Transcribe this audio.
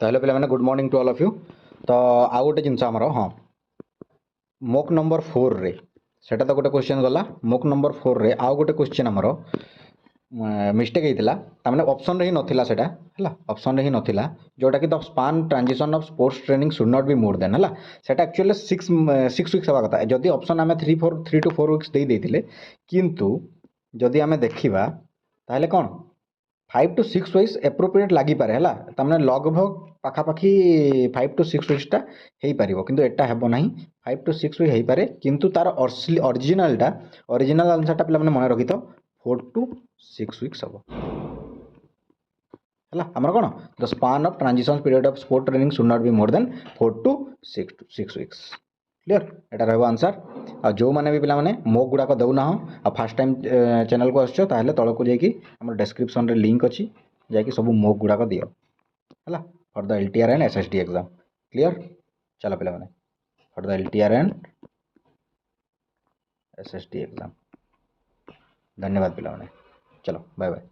ताहले पे good morning to all of you. तो आउ गोटे जिनस आमर हाँ मोक नंबर 4 रे सेटा तो गोटे क्वेश्चन गला। मोक नंबर 4 रे आउ गोटे क्वेश्चन आमर मिस्टेक होता ताने ऑप्शन रे ही नथिला सेटा हला ऑप्शन रे ही नथिला जोटा कि the span transition of sports training should not be more then हला सेटा एक्चुअली 6 वीक्स हवा कथा जदी ऑप्शन आमे 3 टू 4 वीक्स दे देथिले किंतु जदी आमे देखिबा ताहले कोन 5 टू 6 वीक्स एप्रोप्रिएट लागि पारे हला तामने लगभग पाखापाखि 5 टू 6 वीक्स टा हेई पारिबो किंतु एटा हेबो नाही 5 टू 6 वीक हेई पारे किंतु तार ओरिजिनल आंसर टा पिला माने मने रखि तो 4 टू 6 वीक्स हबो हला हमर कोन the span of transition period of sport training should not be more than 4 to 6 weeks clear एटा रहबो आंसर। आ जो माने भी पिला माने मोक गुडा को दउ ना हो आ फर्स्ट टाइम चैनल को आछो ताहले तळ को जाई कि हमर डिस्क्रिप्शन रे लिंक अछि जाई कि सब मोक गुडा को दियो हला for the LTR and SSD exam clear. चलो पिला माने for the LTR and SSD exam. धन्यवाद पिला माने चलो बाय बाय।